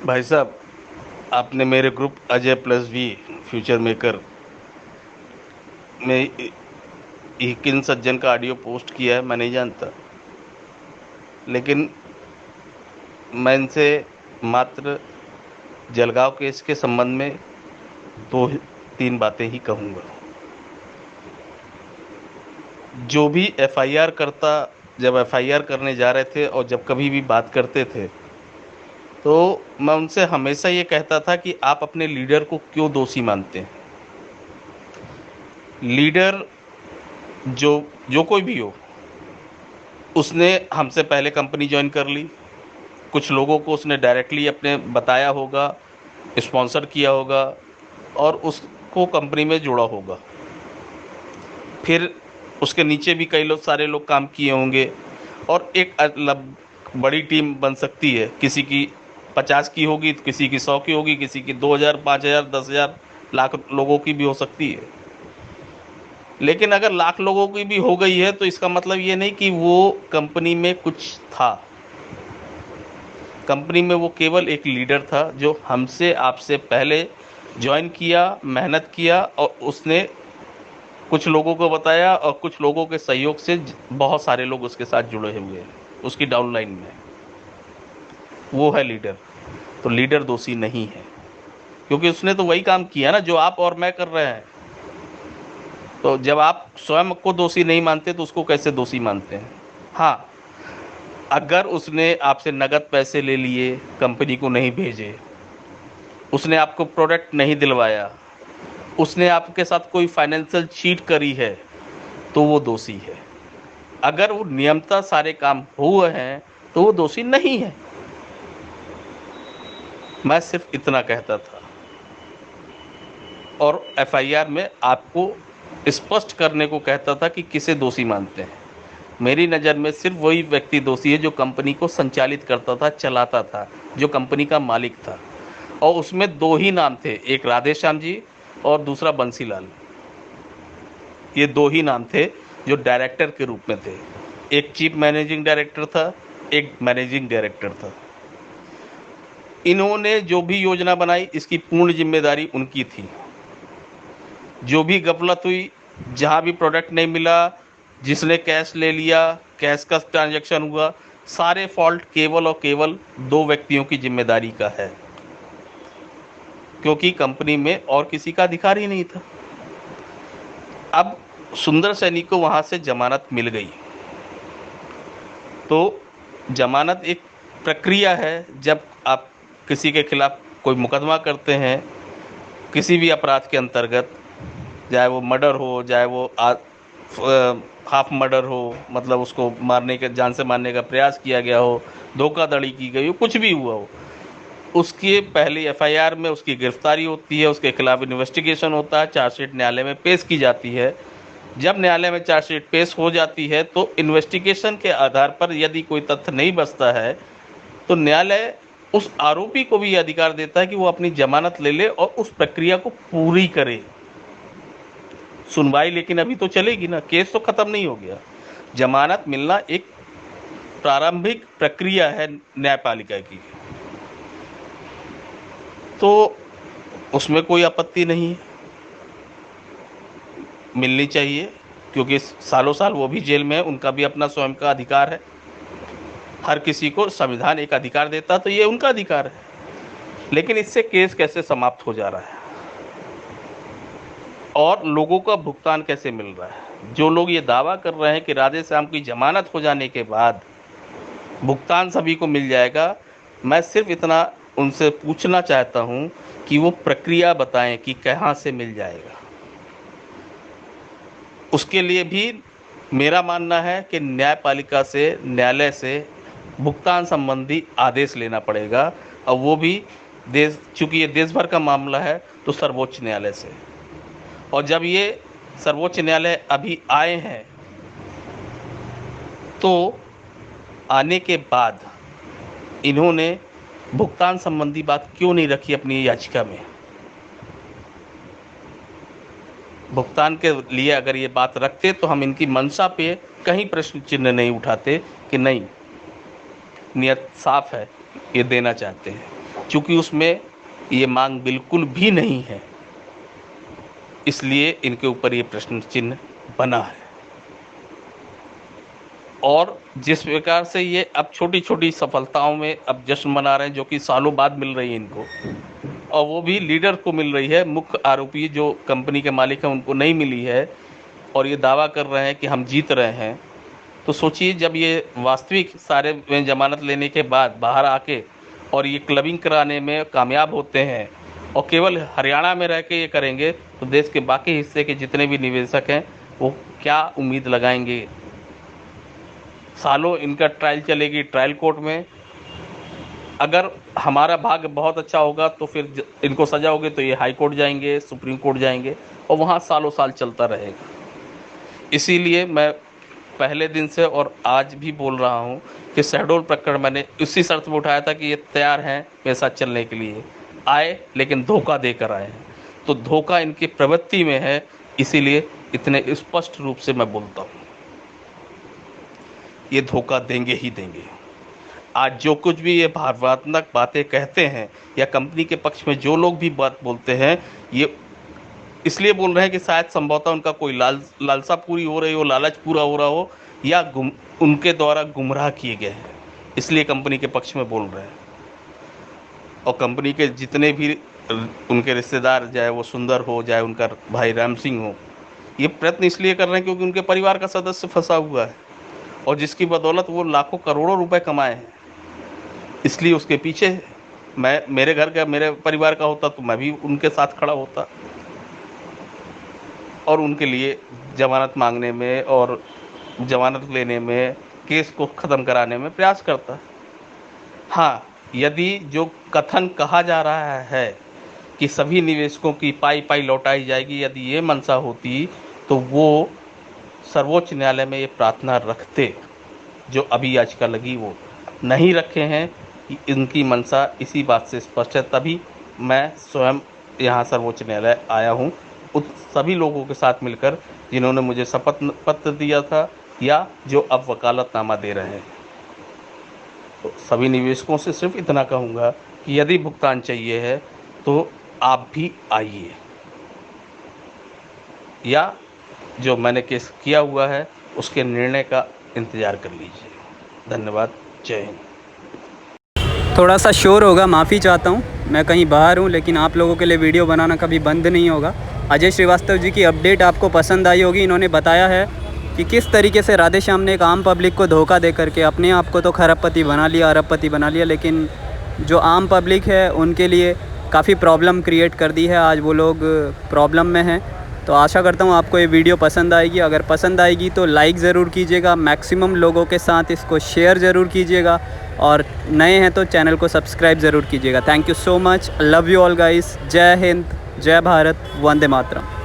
भाई साहब, आपने मेरे group Ajay plus V future maker में किन सज्जन का ऑडियो पोस्ट किया है मैं नहीं जानता, लेकिन मैं इनसे मात्र जलगांव केस के संबंध में दो तीन बातें ही कहूँगा। जो भी एफआईआर करता, जब एफआईआर करने जा रहे थे और जब कभी भी बात करते थे, तो मैं उनसे हमेशा ये कहता था कि आप अपने लीडर को क्यों दोषी मानते हैं। लीडर जो जो कोई भी हो, उसने हमसे पहले कंपनी ज्वाइन कर ली, कुछ लोगों को उसने डायरेक्टली अपने बताया होगा, स्पॉन्सर किया होगा और उसको कंपनी में जोड़ा होगा। फिर उसके नीचे भी कई लोग, सारे लोग काम किए होंगे और एक बड़ी टीम बन सकती है। किसी की 50 की होगी तो किसी की 100 की होगी, किसी की 2000, 5000, 10,000, लाख लोगों की भी हो सकती है। लेकिन अगर लाख लोगों की भी हो गई है तो इसका मतलब ये नहीं कि वो कंपनी में कुछ था। कंपनी में वो केवल एक लीडर था जो हमसे आपसे पहले ज्वाइन किया, मेहनत किया और उसने कुछ लोगों को बताया और कुछ लोगों के सहयोग से बहुत सारे लोग उसके साथ जुड़े हुए हैं उसकी डाउनलाइन में। वो है लीडर। तो लीडर दोषी नहीं है, क्योंकि उसने तो वही काम किया ना जो आप और मैं कर रहे हैं। तो जब आप स्वयं को दोषी नहीं मानते तो उसको कैसे दोषी मानते हैं। हाँ, अगर उसने आपसे नगद पैसे ले लिए, कंपनी को नहीं भेजे, उसने आपको प्रोडक्ट नहीं दिलवाया, उसने आपके साथ कोई फाइनेंशियल चीट करी है, तो वो दोषी है। अगर वो नियमतः सारे काम हुए हैं तो वो दोषी नहीं है। मैं सिर्फ इतना कहता था और एफआईआर में आपको स्पष्ट करने को कहता था कि किसे दोषी मानते हैं। मेरी नज़र में सिर्फ वही व्यक्ति दोषी है जो कंपनी को संचालित करता था, चलाता था, जो कंपनी का मालिक था। और उसमें दो ही नाम थे, एक राधेश्याम जी और दूसरा बंसीलाल। ये दो ही नाम थे जो डायरेक्टर के रूप में थे। एक चीफ मैनेजिंग डायरेक्टर था, एक मैनेजिंग डायरेक्टर था। इन्होंने जो भी योजना बनाई, इसकी पूर्ण जिम्मेदारी उनकी थी। जो भी गफलत हुई, जहाँ भी प्रोडक्ट नहीं मिला, जिसने कैश ले लिया, कैश का ट्रांजैक्शन हुआ, सारे फॉल्ट केवल और केवल दो व्यक्तियों की जिम्मेदारी का है, क्योंकि कंपनी में और किसी का अधिकार ही नहीं था। अब सुंदर सैनी को वहाँ से जमानत मिल गई। तो जमानत एक प्रक्रिया है। जब आप किसी के खिलाफ कोई मुकदमा करते हैं किसी भी अपराध के अंतर्गत, चाहे वो मर्डर हो, चाहे वो हाफ मर्डर हो, मतलब उसको मारने के, जान से मारने का प्रयास किया गया हो, धोखाधड़ी की गई हो, कुछ भी हुआ हो, उसके पहले एफआईआर में उसकी गिरफ्तारी होती है, उसके खिलाफ इन्वेस्टिगेशन होता है, चार्जशीट न्यायालय में पेश की जाती है। जब न्यायालय में चार्जशीट पेश हो जाती है तो इन्वेस्टिगेशन के आधार पर यदि कोई तथ्य नहीं बचता है तो न्यायालय उस आरोपी को भी अधिकार देता है कि वो अपनी जमानत ले ले और उस प्रक्रिया को पूरी करे। सुनवाई लेकिन अभी तो चलेगी ना, केस तो खत्म नहीं हो गया। जमानत मिलना एक प्रारंभिक प्रक्रिया है न्यायपालिका की, तो उसमें कोई आपत्ति नहीं है, मिलनी चाहिए, क्योंकि सालों साल वो भी जेल में है, उनका भी अपना स्वयं का अधिकार है। हर किसी को संविधान एक अधिकार देता, तो ये उनका अधिकार है। लेकिन इससे केस कैसे समाप्त हो जा रहा है और लोगों का भुगतान कैसे मिल रहा है। जो लोग ये दावा कर रहे हैं कि राधेश्याम की जमानत हो जाने के बाद भुगतान सभी को मिल जाएगा, मैं सिर्फ इतना उनसे पूछना चाहता हूं कि वो प्रक्रिया बताएं कि कहां से मिल जाएगा। उसके लिए भी मेरा मानना है कि न्यायपालिका से, न्यायालय से भुगतान संबंधी आदेश लेना पड़ेगा, और वो भी देश, चूंकि ये देश भर का मामला है, तो सर्वोच्च न्यायालय से। और जब ये सर्वोच्च न्यायालय अभी आए हैं तो आने के बाद इन्होंने भुगतान संबंधी बात क्यों नहीं रखी अपनी याचिका में। भुगतान के लिए अगर ये बात रखते तो हम इनकी मंशा पे कहीं प्रश्न चिन्ह नहीं उठाते कि नहीं, नियत साफ है, ये देना चाहते हैं। चूँकि उसमें ये मांग बिल्कुल भी नहीं है, इसलिए इनके ऊपर ये प्रश्न चिन्ह बना है। और जिस प्रकार से ये अब छोटी-छोटी सफलताओं में अब जश्न मना रहे हैं, जो कि सालों बाद मिल रही है इनको, और वो भी लीडर को मिल रही है, मुख्य आरोपी जो कंपनी के मालिक हैं उनको नहीं मिली है, और ये दावा कर रहे हैं कि हम जीत रहे हैं। तो सोचिए, जब ये वास्तविक सारे में ज़मानत लेने के बाद बाहर आके और ये क्लबिंग कराने में कामयाब होते हैं और केवल हरियाणा में रह के ये करेंगे, तो देश के बाकी हिस्से के जितने भी निवेशक हैं वो क्या उम्मीद लगाएंगे। सालों इनका ट्रायल चलेगी ट्रायल कोर्ट में। अगर हमारा भाग्य बहुत अच्छा होगा तो फिर इनको सजा होगी तो ये हाई कोर्ट जाएंगे, सुप्रीम कोर्ट जाएंगे, और वहाँ सालों साल चलता रहेगा। इसीलिए मैं पहले दिन से और आज भी बोल रहा हूँ कि शहडोल प्रकरण मैंने उसी शर्त में उठाया था कि ये तैयार हैं मेरे साथ चलने के लिए। आए, लेकिन धोखा देकर आए हैं। तो धोखा इनकी प्रवृत्ति में है, इसीलिए इतने स्पष्ट रूप से मैं बोलता हूँ, ये धोखा देंगे ही देंगे। आज जो कुछ भी ये भावनात्मक बातें कहते हैं या कंपनी के पक्ष में जो लोग भी बात बोलते हैं, ये इसलिए बोल रहे हैं कि शायद संभवतः उनका कोई लालसा पूरी हो रही हो, लालच पूरा हो रहा हो, या उनके द्वारा गुमराह किए गए हैं, इसलिए कंपनी के पक्ष में बोल रहे हैं। और कंपनी के जितने भी उनके रिश्तेदार, चाहे वो सुंदर हो, चाहे उनका भाई राम सिंह हो, ये प्रयत्न इसलिए कर रहे हैं क्योंकि उनके परिवार का सदस्य फंसा हुआ है और जिसकी बदौलत वो लाखों करोड़ों रुपए कमाए हैं, इसलिए उसके पीछे मेरे घर का, मेरे परिवार का होता तो मैं भी उनके साथ खड़ा होता और उनके लिए ज़मानत मांगने में और ज़मानत लेने में, केस को ख़त्म कराने में प्रयास करता। हाँ, यदि जो कथन कहा जा रहा है कि सभी निवेशकों की पाई पाई लौटाई जाएगी, यदि ये मंशा होती तो वो सर्वोच्च न्यायालय में ये प्रार्थना रखते, जो अभी याचिका लगी वो नहीं रखे हैं। इनकी मंशा इसी बात से स्पष्ट है, तभी मैं स्वयं यहाँ सर्वोच्च न्यायालय आया हूँ, उन सभी लोगों के साथ मिलकर जिन्होंने मुझे शपथ पत्र दिया था या जो अब वकालतनामा दे रहे हैं। तो सभी निवेशकों से सिर्फ इतना कहूँगा कि यदि भुगतान चाहिए है तो आप भी आइए, या जो मैंने केस किया हुआ है उसके निर्णय का इंतज़ार कर लीजिए। धन्यवाद। जय हिंद। थोड़ा सा शोर होगा, माफ़ी चाहता हूँ, मैं कहीं बाहर हूँ, लेकिन आप लोगों के लिए वीडियो बनाना कभी बंद नहीं होगा। अजय श्रीवास्तव जी की अपडेट आपको पसंद आई होगी। इन्होंने बताया है कि किस तरीके से राधेश्याम ने एक आम पब्लिक को धोखा दे करके अपने आप को तो खरबपति बना लिया, अरबपति बना लिया, लेकिन जो आम पब्लिक है उनके लिए काफ़ी प्रॉब्लम क्रिएट कर दी है। आज वो लोग प्रॉब्लम में हैं। तो आशा करता हूँ आपको ये वीडियो पसंद आएगी। अगर पसंद आएगी तो लाइक ज़रूर कीजिएगा, मैक्सिमम लोगों के साथ इसको शेयर ज़रूर कीजिएगा, और नए हैं तो चैनल को सब्सक्राइब ज़रूर कीजिएगा। Thank you so much, love you all guys. जय हिंद, जय भारत, वंदे मातरम।